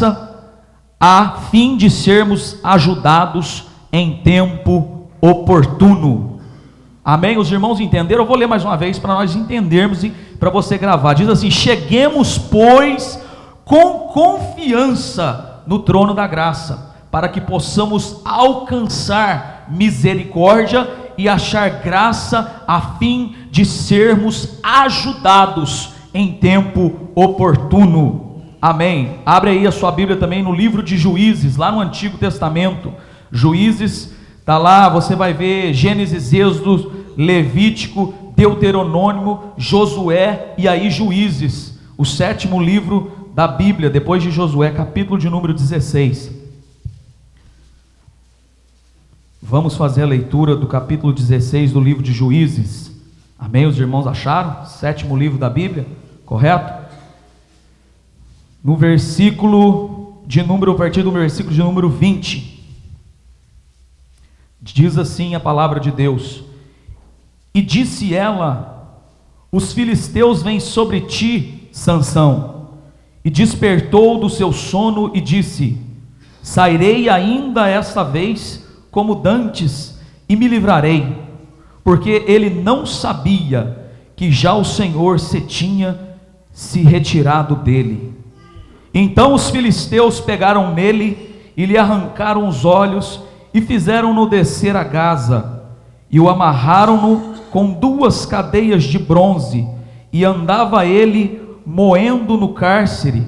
graça, a fim de sermos ajudados em tempo oportuno. Amém? Os irmãos entenderam? Eu vou ler mais uma vez para nós entendermos e para você gravar. Diz assim: cheguemos, pois, com confiança no trono da graça, para que possamos alcançar misericórdia e achar graça, a fim de sermos ajudados em tempo oportuno. Amém? Abre aí a sua Bíblia também no livro de Juízes, lá no Antigo Testamento. Juízes, está lá, você vai ver Gênesis, Êxodo, Levítico, Deuteronômio, Josué e aí Juízes, o 7º livro da Bíblia, depois de Josué, capítulo de número 16. Vamos fazer a leitura do capítulo 16 do livro de Juízes. Amém? Os irmãos acharam? 7º livro da Bíblia, correto? No versículo de número, a partir do versículo de número 20, diz assim a palavra de Deus: e disse ela: os filisteus vêm sobre ti, Sansão. E despertou do seu sono e disse: sairei ainda esta vez como dantes e me livrarei, porque ele não sabia que já o Senhor tinha se retirado dele. Então os filisteus pegaram nele e lhe arrancaram os olhos e fizeram-no descer a Gaza, e o amarraram-no com 2 cadeias de bronze, e andava ele moendo no cárcere,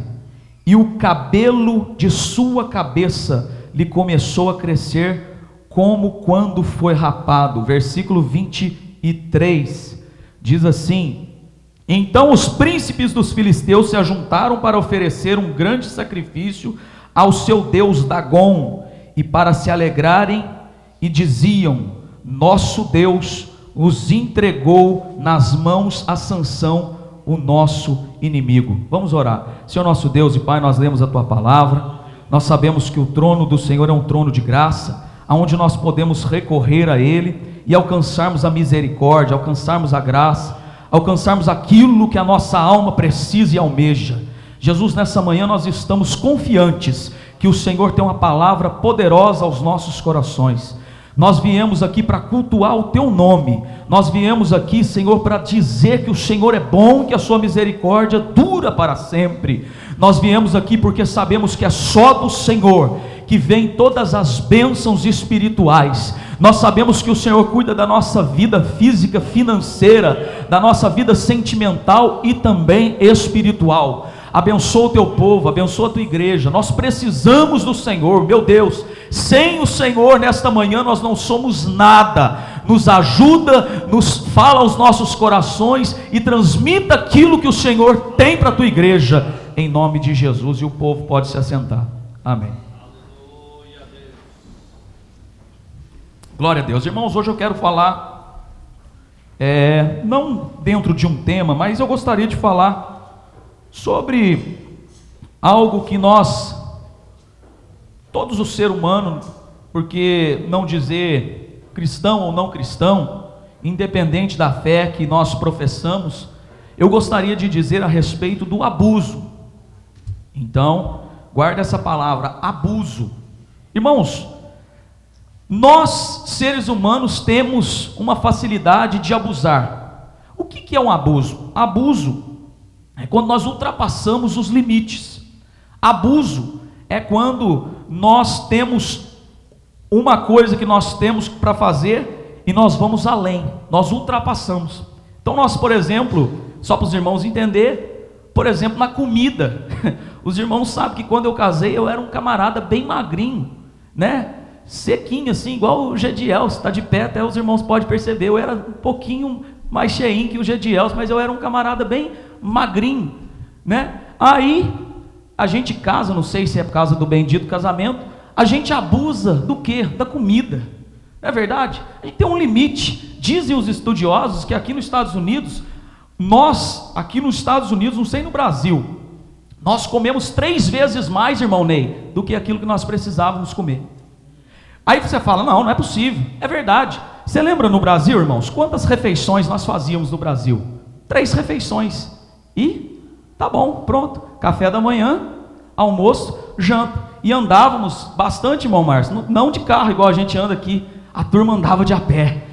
e o cabelo de sua cabeça lhe começou a crescer como quando foi rapado. Versículo 23 diz assim: então os príncipes dos filisteus se ajuntaram para oferecer um grande sacrifício ao seu deus Dagom, e para se alegrarem, e diziam: nosso Deus os entregou nas mãos a Sansão, o nosso inimigo. Vamos orar. Senhor nosso Deus e Pai, nós lemos a Tua palavra, nós sabemos que o trono do Senhor é um trono de graça, aonde nós podemos recorrer a Ele e alcançarmos a misericórdia, alcançarmos a graça, alcançarmos aquilo que a nossa alma precisa e almeja. Jesus, nessa manhã nós estamos confiantes que o Senhor tem uma palavra poderosa aos nossos corações. Nós viemos aqui para cultuar o Teu nome, nós viemos aqui, Senhor, para dizer que o Senhor é bom, que a Sua misericórdia dura para sempre. Nós viemos aqui porque sabemos que é só do Senhor que vem todas as bênçãos espirituais. Nós sabemos que o Senhor cuida da nossa vida física, financeira, da nossa vida sentimental e também espiritual. Abençoa o Teu povo, abençoa a Tua igreja. Nós precisamos do Senhor, meu Deus. Sem o Senhor nesta manhã nós não somos nada. Nos ajuda, nos fala aos nossos corações e transmita aquilo que o Senhor tem para a Tua igreja, em nome de Jesus. E o povo pode se assentar. Amém. Glória a Deus. Irmãos, hoje eu quero falar, não dentro de um tema, mas eu gostaria de falar sobre algo que nós, todos os seres humanos, porque não dizer cristão ou não cristão, independente da fé que nós professamos, eu gostaria de dizer a respeito do abuso. Então, guarda essa palavra, abuso. Irmãos, nós, seres humanos, temos uma facilidade de abusar. O que é um abuso? Abuso é quando nós ultrapassamos os limites. Abuso é quando nós temos uma coisa que nós temos para fazer e nós vamos além, nós ultrapassamos. Então nós, por exemplo, só para os irmãos entenderem, por exemplo, na comida, os irmãos sabem que quando eu casei eu era um camarada bem magrinho, né? Sequinho assim, igual o Gediel, se está de pé até os irmãos podem perceber, eu era um pouquinho mais cheinho que o Gediel, mas eu era um camarada bem magrinho, né? Aí a gente casa, não sei se é por causa do bendito casamento, a gente abusa do quê? Da comida, não é verdade? A gente tem um limite. Dizem os estudiosos que aqui nos Estados Unidos, não sei no Brasil, nós comemos 3 vezes mais, irmão Ney, do que aquilo que nós precisávamos comer. Aí você fala, não é possível. É verdade. Você lembra no Brasil, irmãos, quantas refeições nós fazíamos no Brasil? 3 refeições. E tá bom, pronto. Café da manhã, almoço, janta. E andávamos bastante, irmão Márcio, não de carro igual a gente anda aqui, a turma andava de a pé,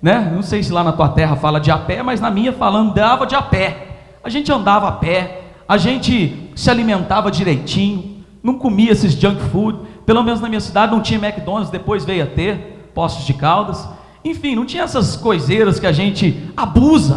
né? Não sei se lá na tua terra fala de a pé, mas na minha andava de a pé. A gente andava a pé, a gente se alimentava direitinho, não comia esses junk food. Pelo menos na minha cidade não tinha McDonald's, depois veio a ter, Poços de Caldas. Enfim, não tinha essas coiseiras que a gente abusa,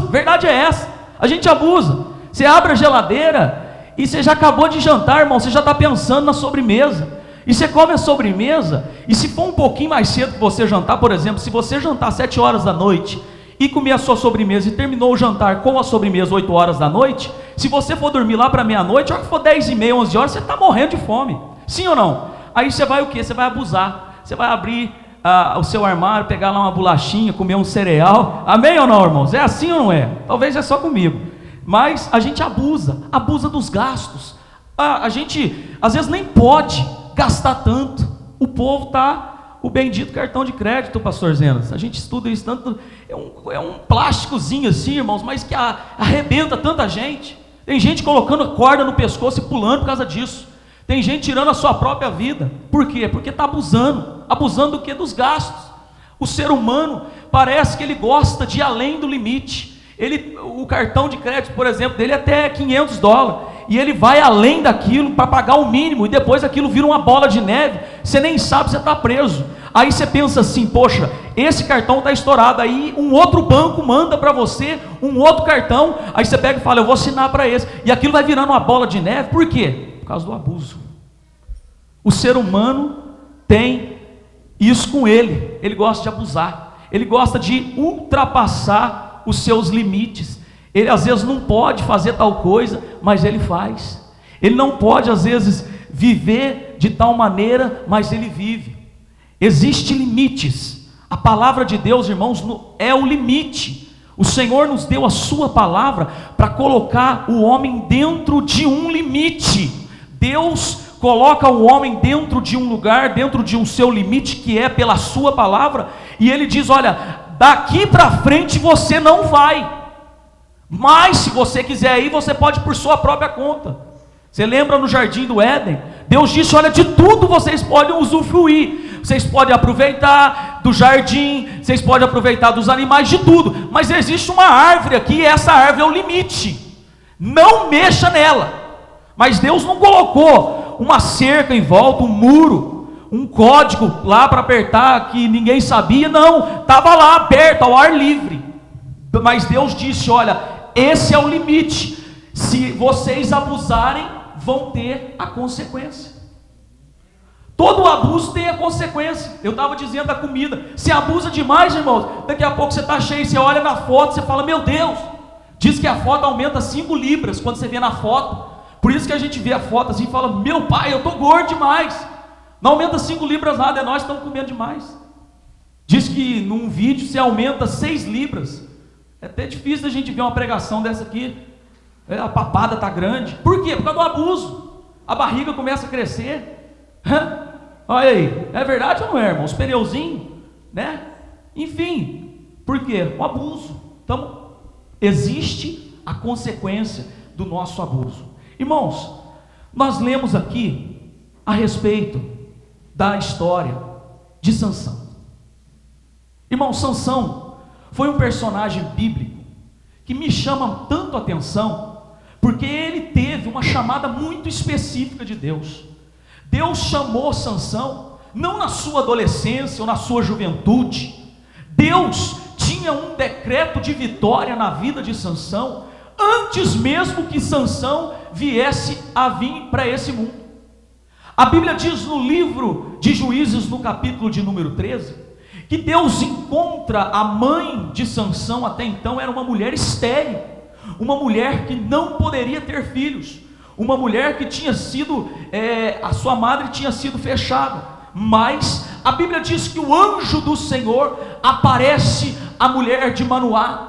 verdade é essa, a gente abusa. Você abre a geladeira e você já acabou de jantar, irmão, você já está pensando na sobremesa, e você come a sobremesa, e se for um pouquinho mais cedo que você jantar, por exemplo, se você jantar às 7 horas da noite, e comer a sua sobremesa, e terminou o jantar com a sobremesa 8 horas da noite, se você for dormir lá para meia-noite, a hora que for 10h30, 11 horas, você está morrendo de fome, sim ou não? Aí você vai o quê? Você vai abusar, você vai abrir o seu armário, pegar lá uma bolachinha, comer um cereal, amém ou não, irmãos? É assim ou não é? Talvez é só comigo, mas a gente abusa dos gastos, a gente às vezes nem pode gastar tanto, o povo está, o bendito cartão de crédito, pastor Zenas, a gente estuda isso tanto, é um plásticozinho assim, irmãos, mas que arrebenta tanta gente, tem gente colocando corda no pescoço e pulando por causa disso, tem gente tirando a sua própria vida, por quê? Porque está abusando do que? Dos gastos. O ser humano parece que ele gosta de ir além do limite, o cartão de crédito, por exemplo, dele é até $500, e ele vai além daquilo para pagar o mínimo, e depois aquilo vira uma bola de neve, você nem sabe, você está preso. Aí você pensa assim, poxa, esse cartão está estourado, aí um outro banco manda para você um outro cartão, aí você pega e fala, eu vou assinar para esse, e aquilo vai virando uma bola de neve, por quê? Por causa do abuso. O ser humano tem isso com ele gosta de abusar, ele gosta de ultrapassar os seus limites, ele às vezes não pode fazer tal coisa, mas ele faz, ele não pode às vezes viver de tal maneira, mas ele vive. Existem limites, a palavra de Deus, irmãos, é o limite. O Senhor nos deu a sua palavra para colocar o homem dentro de um limite. Deus coloca o homem dentro de um lugar, dentro de um seu limite, que é pela sua palavra, e ele diz, olha, daqui para frente você não vai, mas se você quiser ir, você pode por sua própria conta. Você lembra no jardim do Éden? Deus disse, olha, de tudo vocês podem usufruir, vocês podem aproveitar do jardim, vocês podem aproveitar dos animais, de tudo, mas existe uma árvore aqui, e essa árvore é o limite, não mexa nela. Mas Deus não colocou uma cerca em volta, um muro, um código lá para apertar, que ninguém sabia, não, estava lá aberto, ao ar livre, mas Deus disse, olha, esse é o limite, se vocês abusarem, vão ter a consequência. Todo abuso tem a consequência. Eu estava dizendo da comida, se abusa demais, irmãos, daqui a pouco você está cheio, você olha na foto, você fala, meu Deus, diz que a foto aumenta 5 libras, quando você vê na foto, por isso que a gente vê a foto assim e fala, meu pai, eu estou gordo demais, não aumenta 5 libras nada, é nós que estamos comendo demais. Diz que num vídeo você aumenta 6 libras, é até difícil a gente ver uma pregação dessa aqui, a papada está grande, por quê? Por causa do abuso, a barriga começa a crescer, olha aí, é verdade ou não é, irmão? Os pneuzinhos, né? Enfim, por quê? O abuso. Então, existe a consequência do nosso abuso. Irmãos, nós lemos aqui a respeito da história de Sansão. Irmão, Sansão foi um personagem bíblico que me chama tanto a atenção, porque ele teve uma chamada muito específica de Deus. Deus chamou Sansão, não na sua adolescência ou na sua juventude. Deus tinha um decreto de vitória na vida de Sansão, antes mesmo que Sansão viesse a vir para esse mundo. A Bíblia diz no livro de Juízes, no capítulo de número 13, que Deus encontra a mãe de Sansão, até então era uma mulher estéril, uma mulher que não poderia ter filhos, uma mulher que tinha sido, a sua madre tinha sido fechada, mas a Bíblia diz que o anjo do Senhor aparece à mulher de Manoá.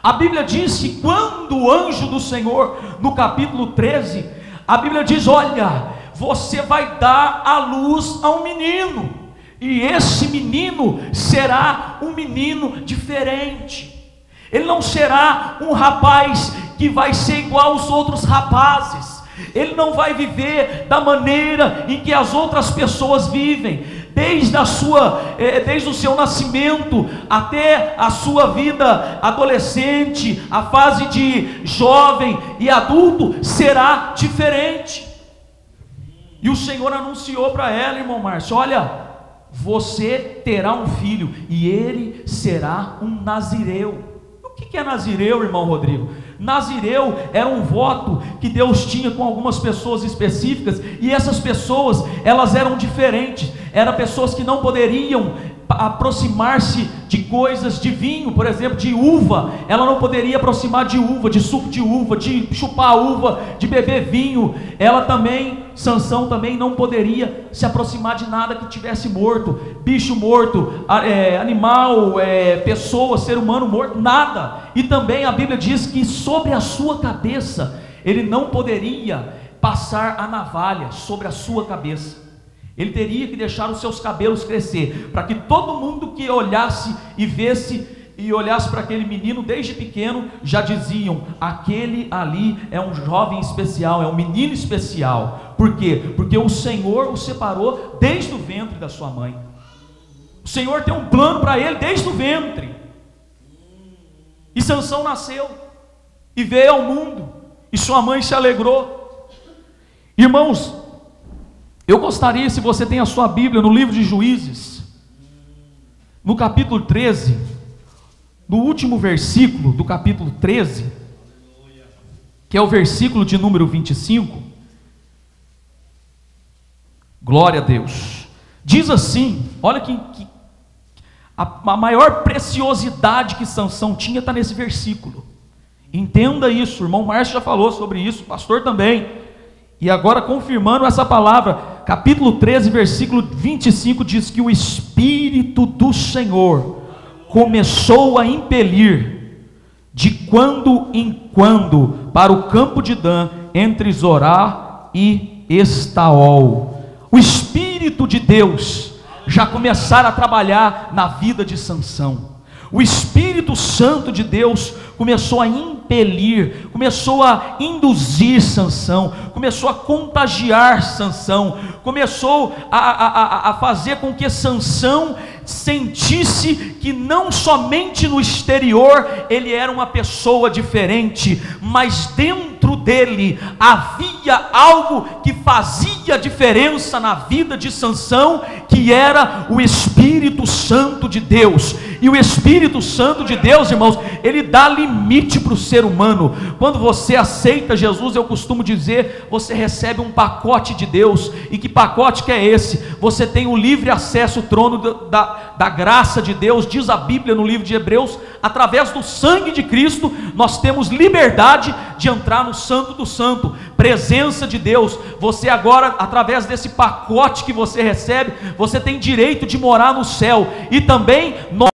A Bíblia diz que quando o anjo do Senhor, no capítulo 13, a Bíblia diz, olha, você vai dar à luz a um menino, e esse menino será um menino diferente, ele não será um rapaz que vai ser igual aos outros rapazes, Ele não vai viver da maneira em que as outras pessoas vivem. Desde o seu nascimento até a sua vida adolescente, a fase de jovem e adulto será diferente. E o Senhor anunciou para ela, irmão Márcio: olha, você terá um filho e ele será um nazireu. O que é nazireu, irmão Rodrigo? Nazireu era um voto que Deus tinha com algumas pessoas específicas, e essas pessoas, elas eram diferentes. Eram pessoas que não poderiam aproximar-se de coisas, de vinho, por exemplo, de uva. Ela não poderia aproximar de uva, de suco de uva, de chupar uva, de beber vinho. Sansão também não poderia se aproximar de nada que tivesse morto, bicho morto, animal, pessoa, ser humano morto, nada. E também a Bíblia diz que sobre a sua cabeça ele não poderia passar a navalha sobre a sua cabeça. Ele teria que deixar os seus cabelos crescer, para que todo mundo que olhasse e visse e olhasse para aquele menino desde pequeno, já diziam: aquele ali é um jovem especial, é um menino especial. Por quê? Porque o Senhor o separou desde o ventre da sua mãe. O Senhor tem um plano para ele desde o ventre. E Sansão nasceu e veio ao mundo, e sua mãe se alegrou. Irmãos, eu gostaria, se você tem a sua Bíblia no livro de Juízes, no capítulo 13, no último versículo do capítulo 13, que é o versículo de número 25, glória a Deus, diz assim, olha que a maior preciosidade que Sansão tinha está nesse versículo. Entenda isso, o irmão Márcio já falou sobre isso, o pastor também. E agora, confirmando essa palavra, capítulo 13, versículo 25, diz que o Espírito do Senhor começou a impelir de quando em quando para o campo de Dan, entre Zorá e Estaol. O Espírito de Deus já começara a trabalhar na vida de Sansão. O Espírito Santo de Deus começou a impelir, começou a induzir Sansão, começou a contagiar Sansão, começou a fazer com que Sansão sentisse que não somente no exterior ele era uma pessoa diferente, mas dentro dele havia algo que fazia diferença na vida de Sansão, que era o Espírito Santo de Deus. E o Espírito Santo de Deus, irmãos, ele dá limite para o ser humano. Quando você aceita Jesus, eu costumo dizer, você recebe um pacote de Deus. E que pacote que é esse? Você tem o livre acesso ao trono da graça de Deus. Diz a Bíblia no livro de Hebreus, através do sangue de Cristo nós temos liberdade de entrar no Santo do Santo, presença de Deus. Você agora, através desse pacote que você recebe, você tem direito de morar no céu. E também nós